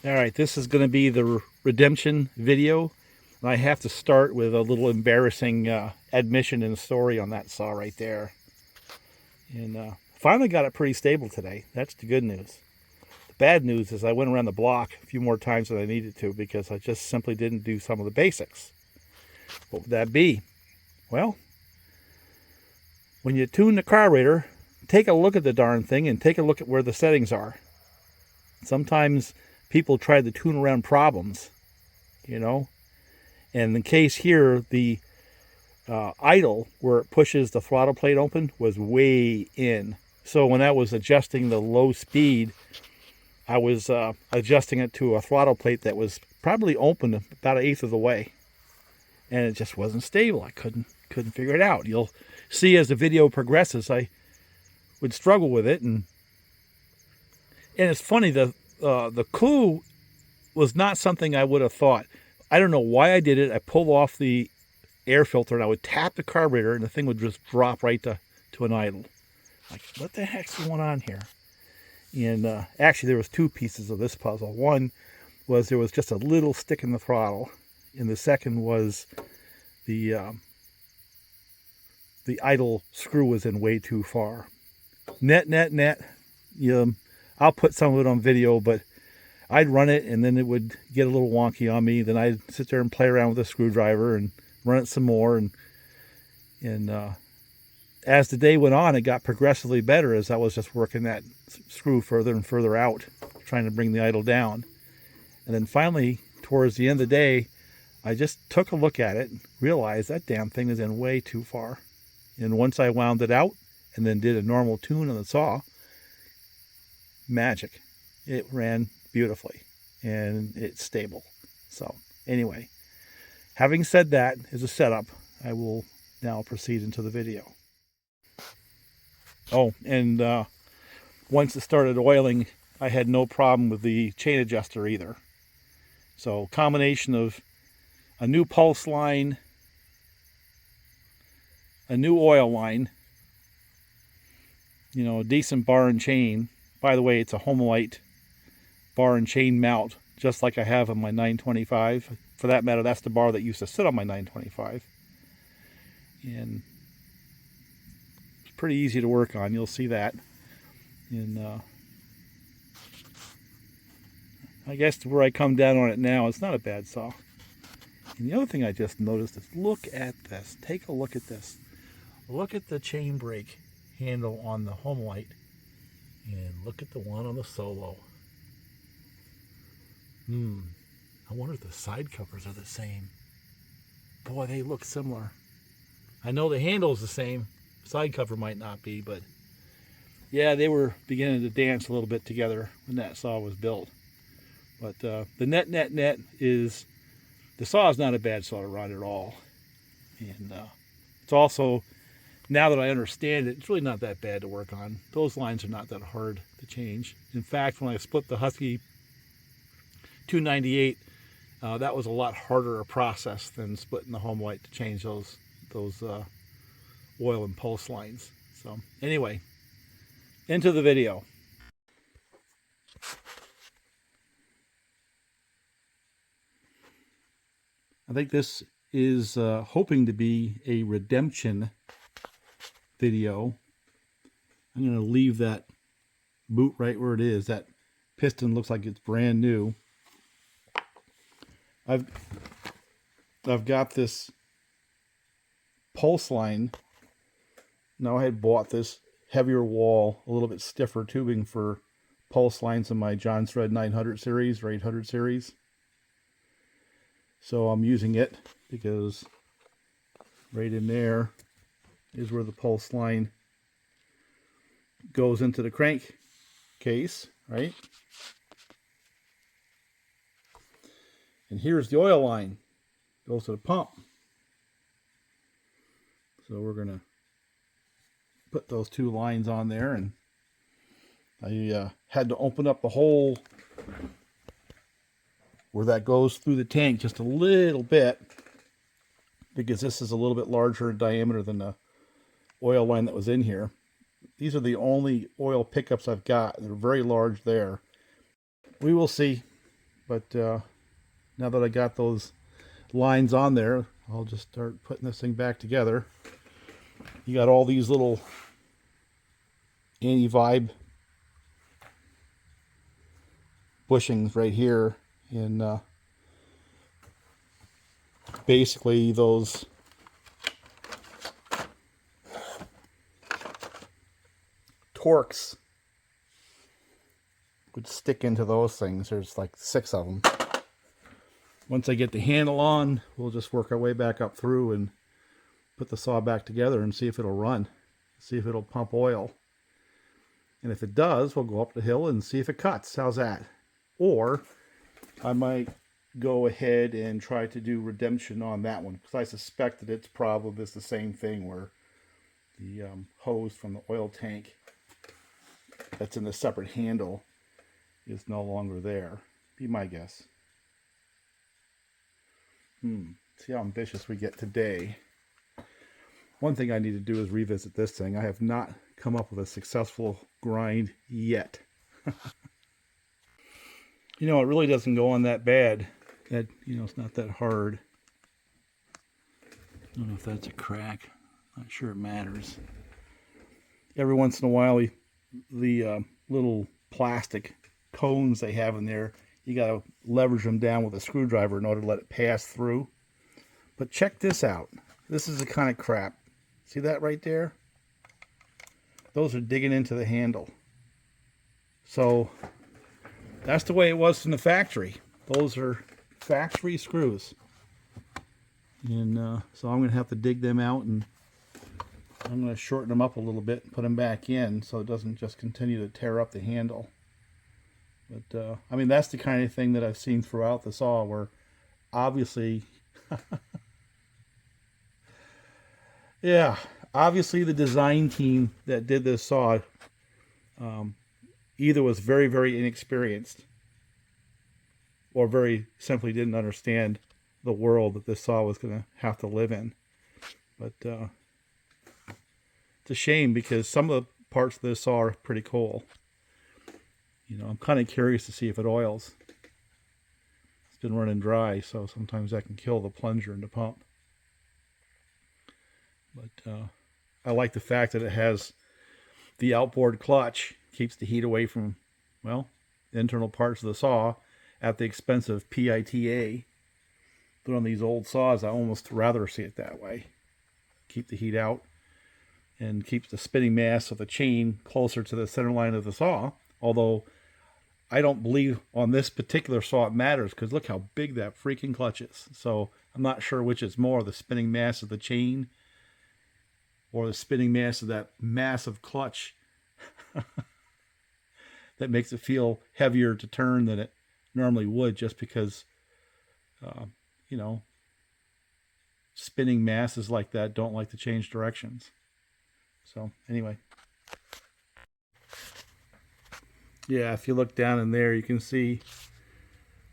All right, this is going to be the redemption video. And I have to start with a little embarrassing admission and story on that saw right there. And finally got it pretty stable today. That's the good news. The bad news is I went around the block a few more times than I needed to because I just simply didn't do some of the basics. What would that be? Well, when you tune the carburetor, take a look at the darn thing and take a look at where the settings are. Sometimes people try to tune around problems, you know. And in the case here, the idle, where it pushes the throttle plate open, was way in. So when I was adjusting the low speed, I was adjusting it to a throttle plate that was probably open about an eighth of the way. And it just wasn't stable. I couldn't figure it out. You'll see as the video progresses, I would struggle with it. And it's funny, the clue was not something I would have thought. I don't know why I did it. I pulled off the air filter and I would tap the carburetor and the thing would just drop right to an idle. Like, what the heck's going on here? And actually there was two pieces of this puzzle. One was there was just a little stick in the throttle, and the second was the idle screw was in way too far. Net. I'll put some of it on video, but I'd run it and then it would get a little wonky on me. Then I'd sit there and play around with a screwdriver and run it some more. And as the day went on, it got progressively better as I was just working that screw further and further out, trying to bring the idle down. And then finally, towards the end of the day, I just took a look at it and realized that damn thing is in way too far. And once I wound it out and then did a normal tune on the saw, magic. It ran beautifully and it's stable. So anyway, having said that as a setup, I will now proceed into the video. Oh, and once it started oiling, I had no problem with the chain adjuster either. So combination of a new pulse line, a new oil line, you know, a decent bar and chain. By the way, it's a Homelite bar and chain mount, just like I have on my 925. For that matter, that's the bar that used to sit on my 925. And it's pretty easy to work on. You'll see that. And I guess where I come down on it now, it's not a bad saw. And the other thing I just noticed is, look at this. Take a look at this. Look at the chain brake handle on the Homelite. And look at the one on the Solo. I wonder if the side covers are the same. Boy, they look similar. I know the handle's the same. Side cover might not be, but yeah, they were beginning to dance a little bit together when that saw was built. But the net is, the saw is not a bad saw to run at all. And it's also, now that I understand it, it's really not that bad to work on. Those lines are not that hard to change. In fact, when I split the Husky 298, that was a lot harder a process than splitting the Homelite to change those oil and pulse lines. So anyway, into the video. I think this is hoping to be a redemption video. I'm going to leave that boot right where it is. That piston looks like it's brand new. I've got this pulse line. Now I had bought this heavier wall, a little bit stiffer tubing for pulse lines in my John Thread 900 series or 800 series. So I'm using it because right in there is where the pulse line goes into the crank case, right? And here's the oil line, goes to the pump. So we're gonna put those two lines on there, and I had to open up the hole where that goes through the tank just a little bit, because this is a little bit larger in diameter than the oil line that was in here. These are the only oil pickups I've got. They're very large there. We will see. but now that I got those lines on there, I'll just start putting this thing back together. You got all these little anti-vibe bushings right here, and basically those Torx would stick into those things. There's like 6 of them. Once I get the handle on, we'll just work our way back up through and put the saw back together and see if it'll run, see if it'll pump oil. And if it does, we'll go up the hill and see if it cuts. How's that? Or I might go ahead and try to do redemption on that one, because I suspect that it's probably the same thing where the hose from the oil tank that's in the separate handle is no longer there. Be my guess. See how ambitious we get today. One thing I need to do is revisit this thing. I have not come up with a successful grind yet. You know, it really doesn't go on that bad. That, you know, it's not that hard. I don't know if that's a crack. Not sure it matters. Every once in a while, the little plastic cones they have in there, you got to leverage them down with a screwdriver in order to let it pass through. But check this out. This is the kind of crap. See that right there? Those are digging into the handle. So that's the way it was from the factory. Those are factory screws. And so I'm going to have to dig them out, and I'm going to shorten them up a little bit and put them back in so it doesn't just continue to tear up the handle. But, I mean, that's the kind of thing that I've seen throughout the saw where obviously, yeah, obviously the design team that did this saw either was very, very inexperienced or very simply didn't understand the world that this saw was going to have to live in. But it's a shame because some of the parts of this saw are pretty cool. You know, I'm kind of curious to see if it oils. It's been running dry, so sometimes that can kill the plunger and the pump. But I like the fact that it has the outboard clutch, keeps the heat away from, well, the internal parts of the saw at the expense of PITA. But on these old saws, I almost rather see it that way. Keep the heat out and keeps the spinning mass of the chain closer to the center line of the saw. Although I don't believe on this particular saw it matters, because look how big that freaking clutch is. So I'm not sure which is more, the spinning mass of the chain or the spinning mass of that massive clutch that makes it feel heavier to turn than it normally would, just because, you know, spinning masses like that don't like to change directions. So anyway. Yeah, if you look down in there, you can see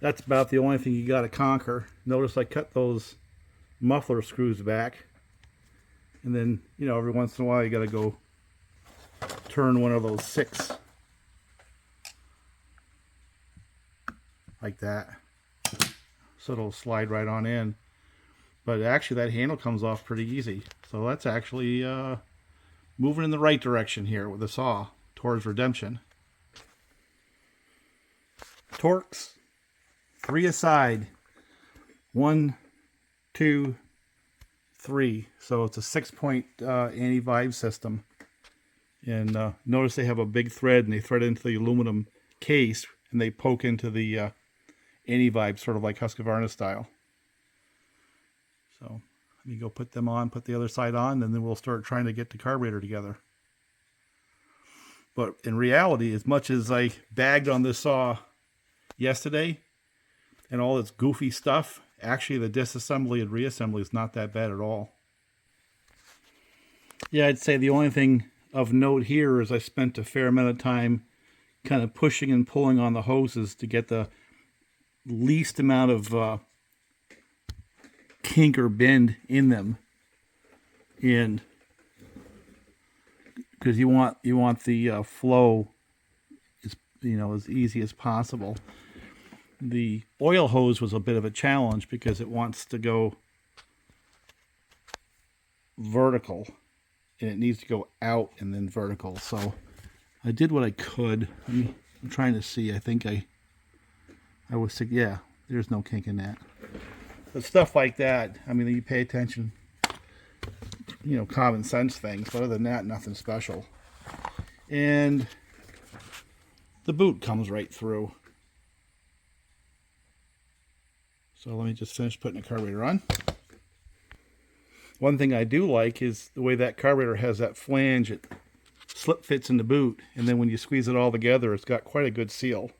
that's about the only thing you got to conquer. Notice I cut those muffler screws back. And then, you know, every once in a while you got to go turn one of those 6. Like that. So it'll slide right on in. But actually that handle comes off pretty easy. So that's actually moving in the right direction here with the saw towards redemption. Torx, 3 aside. 1, 2, 3. So it's a 6-point anti-vibe system. And notice they have a big thread, and they thread into the aluminum case, and they poke into the anti-vibe, sort of like Husqvarna style. So let me go put them on, put the other side on, and then we'll start trying to get the carburetor together. But in reality, as much as I bagged on this saw yesterday and all its goofy stuff, actually the disassembly and reassembly is not that bad at all. Yeah, I'd say the only thing of note here is I spent a fair amount of time kind of pushing and pulling on the hoses to get the least amount of kink or bend in them, and because you want the flow as, you know, as easy as possible. The oil hose was a bit of a challenge because it wants to go vertical and it needs to go out and then vertical. So I did what I could. I'm trying to see. I think I was sick. Yeah, there's no kink in that. But stuff like that, I mean, you pay attention, you know, common sense things. But other than that, nothing special. And the boot comes right through. So let me just finish putting the carburetor on. One thing I do like is the way that carburetor has that flange. It slip fits in the boot, and then when you squeeze it all together, it's got quite a good seal.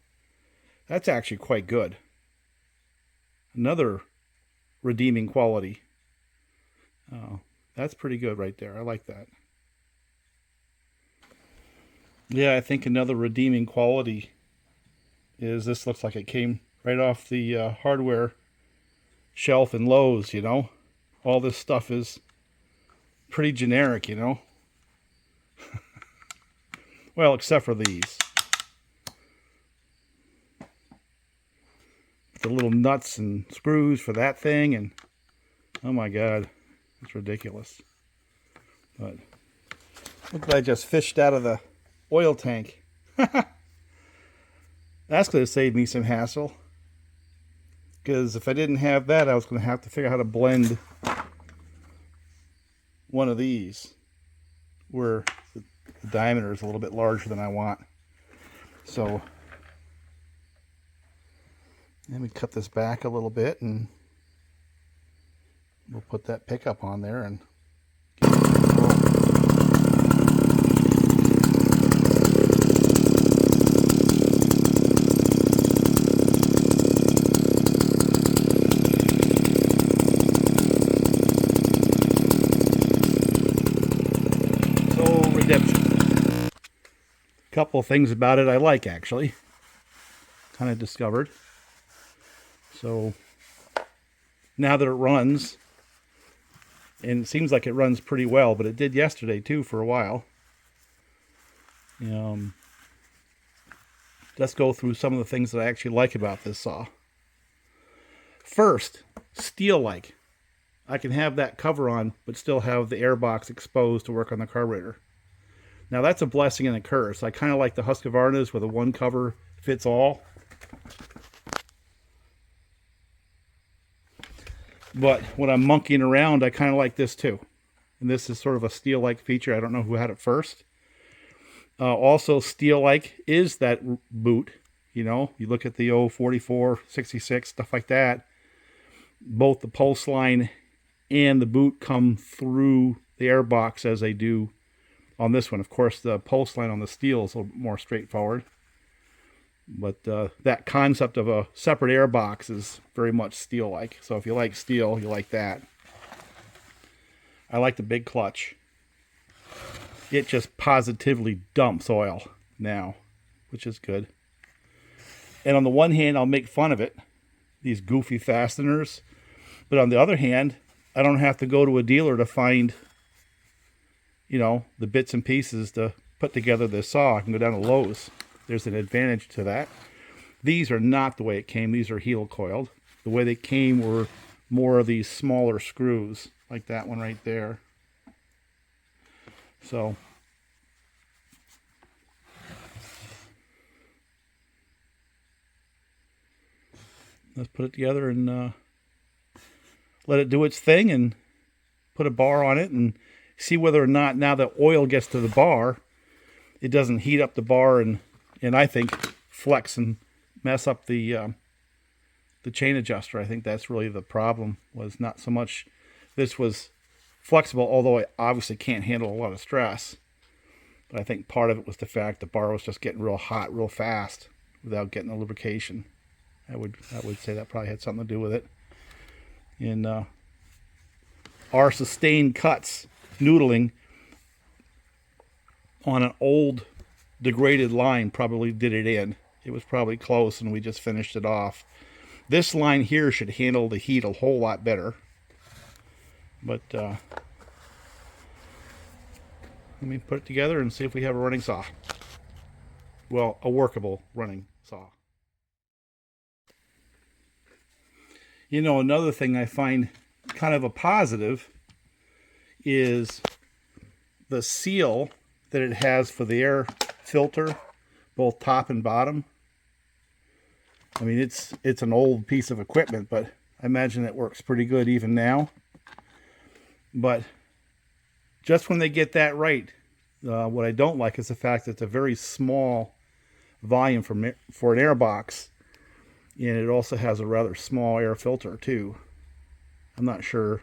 That's actually quite good. Another redeeming quality. That's pretty good right there. I like that. Yeah, I think another redeeming quality is this looks like it came right off the hardware shelf in Lowe's, you know. All this stuff is pretty generic, you know. Well, except for these. The little nuts and screws for that thing, and oh my god, it's ridiculous. But look what I just fished out of the oil tank. That's going to save me some hassle. Because if I didn't have that, I was going to have to figure out how to blend one of these where the diameter is a little bit larger than I want. So let me cut this back a little bit and we'll put that pickup on there and couple of things about it I like, actually. Kind of discovered. So now that it runs, and it seems like it runs pretty well, but it did yesterday too for a while. Let's go through some of the things that I actually like about this saw. First, steel-like. I can have that cover on, but still have the air box exposed to work on the carburetor. Now that's a blessing and a curse. I kind of like the Husqvarna's where the one cover fits all. But when I'm monkeying around, I kind of like this too. And this is sort of a steel-like feature. I don't know who had it first. Also steel-like is that boot. You know, you look at the 044, 66, stuff like that. Both the pulse line and the boot come through the air box as they do on this one. Of course, the pulse line on the steel is a little more straightforward. But that concept of a separate air box is very much steel-like. So if you like steel, you like that. I like the big clutch. It just positively dumps oil now, which is good. And on the one hand, I'll make fun of it, these goofy fasteners. But on the other hand, I don't have to go to a dealer to find, you know, the bits and pieces to put together this saw. I can go down to Lowe's. There's an advantage to that. These are not the way it came. These are heel coiled. The way they came were more of these smaller screws, like that one right there. So let's put it together and let it do its thing and put a bar on it and see whether or not now that oil gets to the bar, it doesn't heat up the bar and I think flex and mess up the chain adjuster. I think that's really the problem, was not so much this was flexible, although it obviously can't handle a lot of stress. But I think part of it was the fact the bar was just getting real hot real fast without getting the lubrication. I would say that probably had something to do with it. And our sustained cuts noodling on an old degraded line probably did it in. It was probably close and we just finished it off. This line here should handle the heat a whole lot better. But let me put it together and see if we have a running saw. Well, a workable running saw. You know, another thing I find kind of a positive is the seal that it has for the air filter, both top and bottom. I mean, it's an old piece of equipment, but I imagine it works pretty good even now. But just when they get that right, what I don't like is the fact that it's a very small volume for an air box, and it also has a rather small air filter too. I'm not sure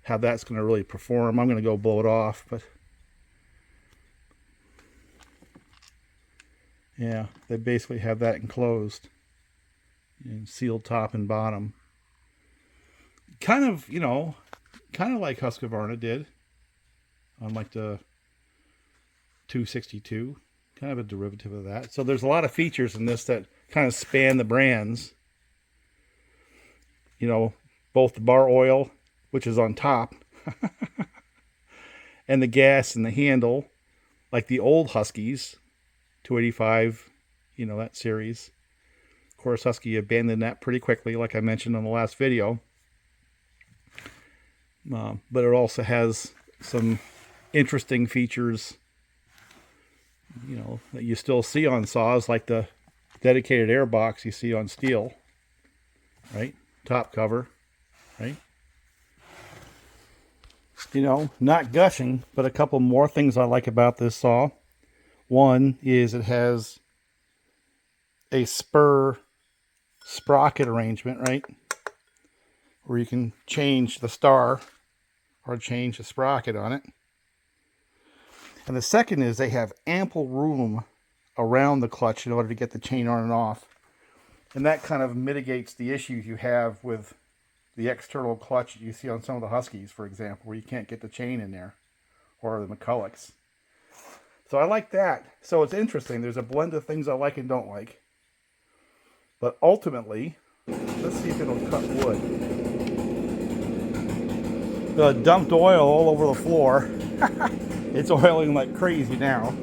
how that's going to really perform. I'm going to go blow it off, but yeah, they basically have that enclosed and sealed top and bottom. Kind of, you know, kind of like Husqvarna did on like the 262, kind of a derivative of that. So there's a lot of features in this that kind of span the brands. You know, both the bar oil, which is on top, and the gas and the handle, like the old Huskies, 285, you know, that series. Of course, Husky abandoned that pretty quickly, like I mentioned in the last video. But it also has some interesting features, you know, that you still see on saws, like the dedicated air box you see on steel, right? Top cover, right? You know, not gushing, but a couple more things I like about this saw. One is it has a spur sprocket arrangement, right? Where you can change the star or change the sprocket on it. And the second is they have ample room around the clutch in order to get the chain on and off. And that kind of mitigates the issues you have with the external clutch that you see on some of the Huskies, for example, where you can't get the chain in there, or the McCullochs. So I like that. So it's interesting. There's a blend of things I like and don't like. But ultimately, let's see if it'll cut wood. Dumped oil all over the floor. It's oiling like crazy now.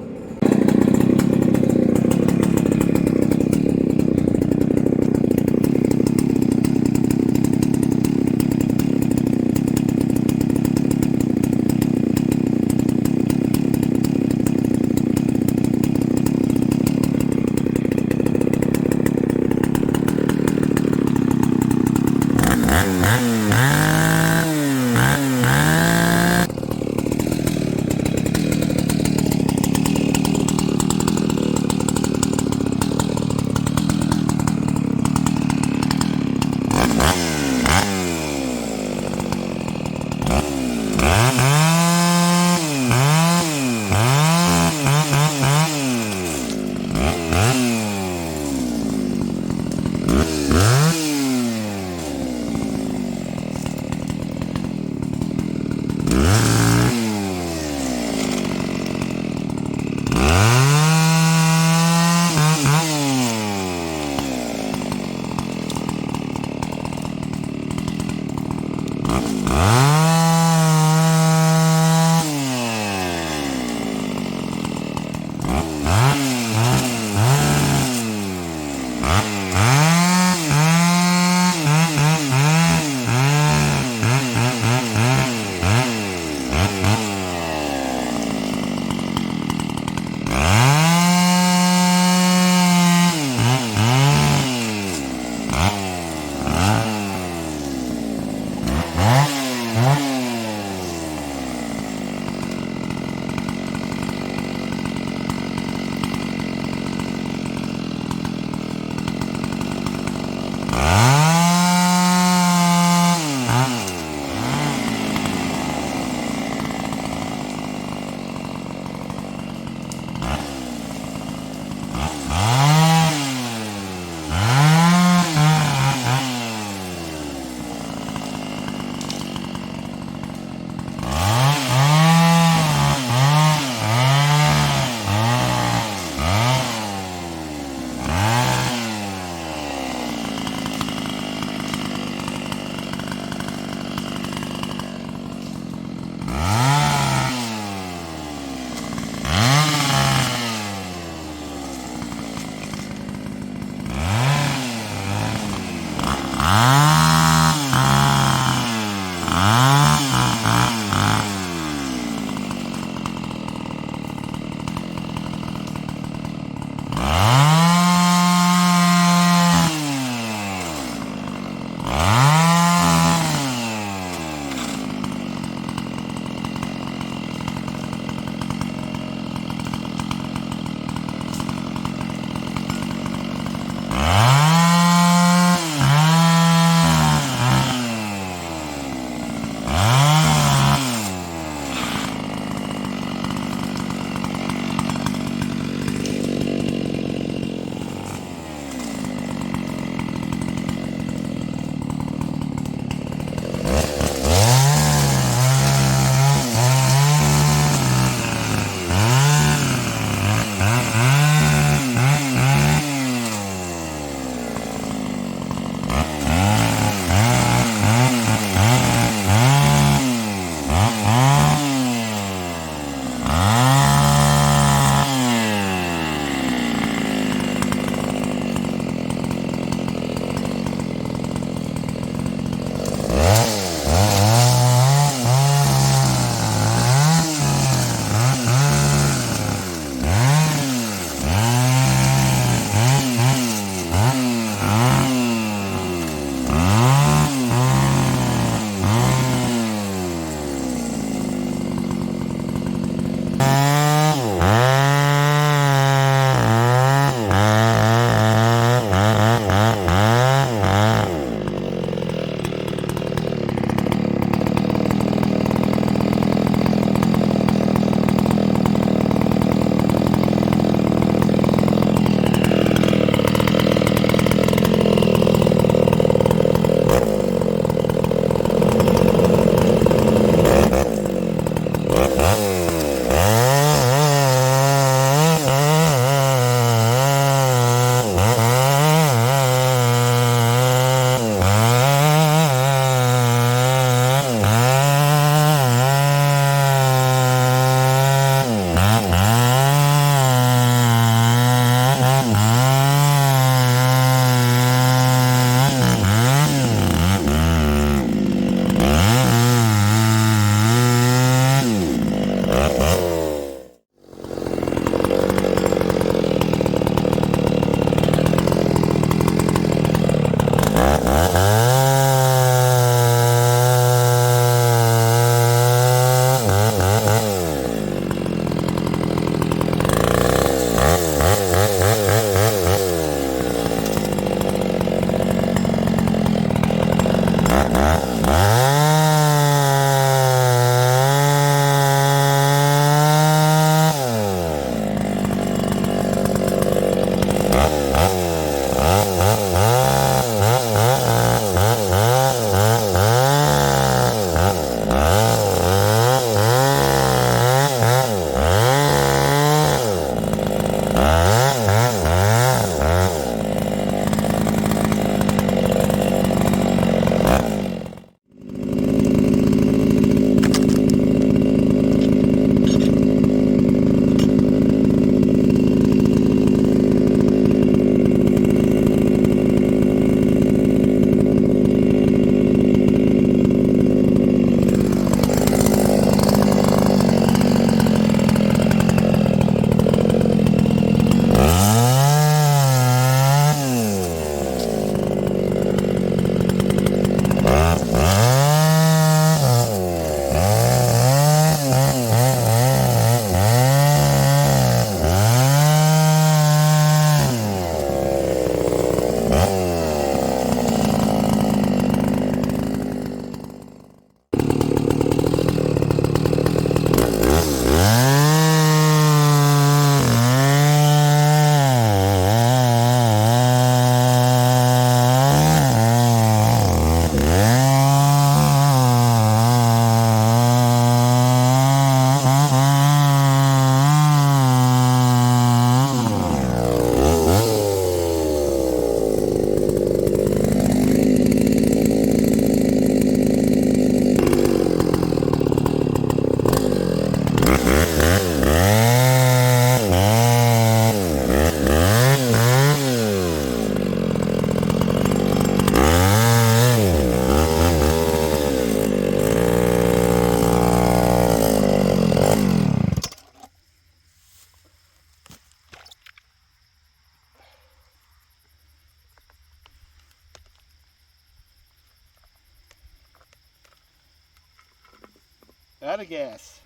Out of gas.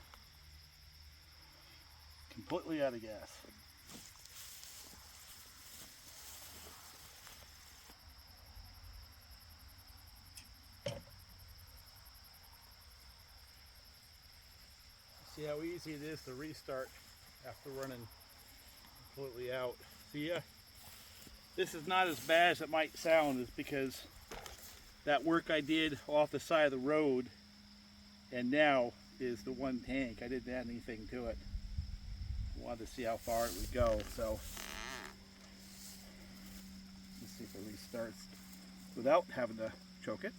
Completely out of gas. See how easy it is to restart after running completely out. See ya? This is not as bad as it might sound, is because that work I did off the side of the road and now is the one tank. I didn't add anything to it. I wanted to see how far it would go, so let's see if it restarts without having to choke it.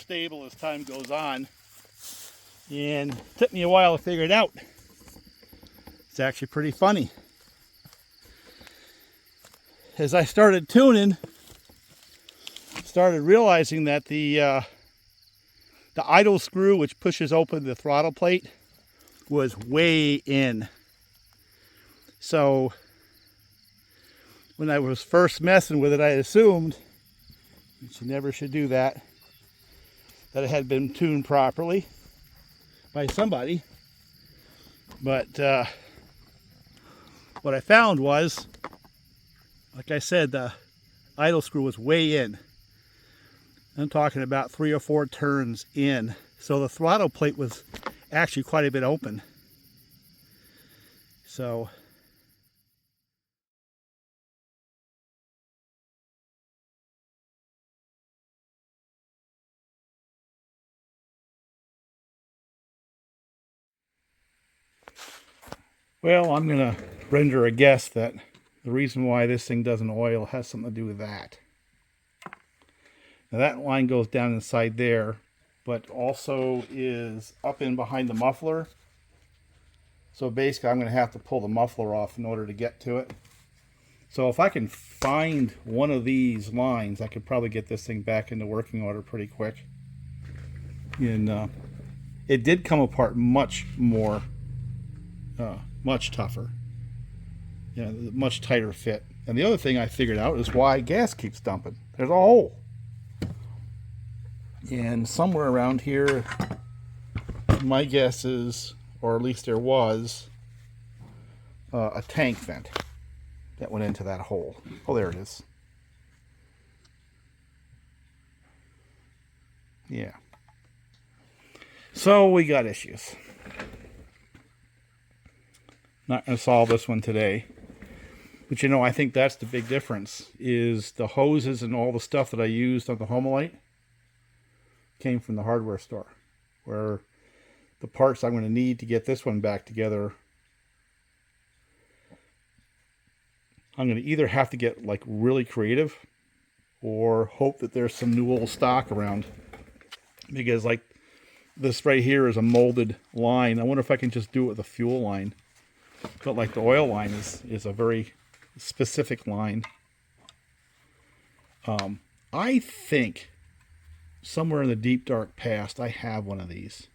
stable as time goes on. And it took me a while to figure it out. It's actually pretty funny. As I started tuning, started realizing that the idle screw, which pushes open the throttle plate, was way in. So when I was first messing with it, I assumed, which you never should do that it had been tuned properly by somebody. But what I found was, like I said, the idle screw was way in. I'm talking about 3 or 4 turns in. So the throttle plate was actually quite a bit open. So well, I'm going to render a guess that the reason why this thing doesn't oil has something to do with that. Now that line goes down inside there, but also is up in behind the muffler. So basically I'm going to have to pull the muffler off in order to get to it. So if I can find one of these lines, I could probably get this thing back into working order pretty quick. And it did come apart much more, much tougher. You know, much tighter fit. And the other thing I figured out is why gas keeps dumping. There's a hole. And somewhere around here, my guess is, or at least there was, a tank vent that went into that hole. Oh, there it is. Yeah. So we got issues. Not going to solve this one today. But you know, I think that's the big difference, is the hoses and all the stuff that I used on the Homelite came from the hardware store, where the parts I'm going to need to get this one back together, I'm going to either have to get like really creative or hope that there's some new old stock around, because like this right here is a molded line. I wonder if I can just do it with a fuel line, but like the oil line is a very specific line. I think somewhere in the deep dark past I have one of these.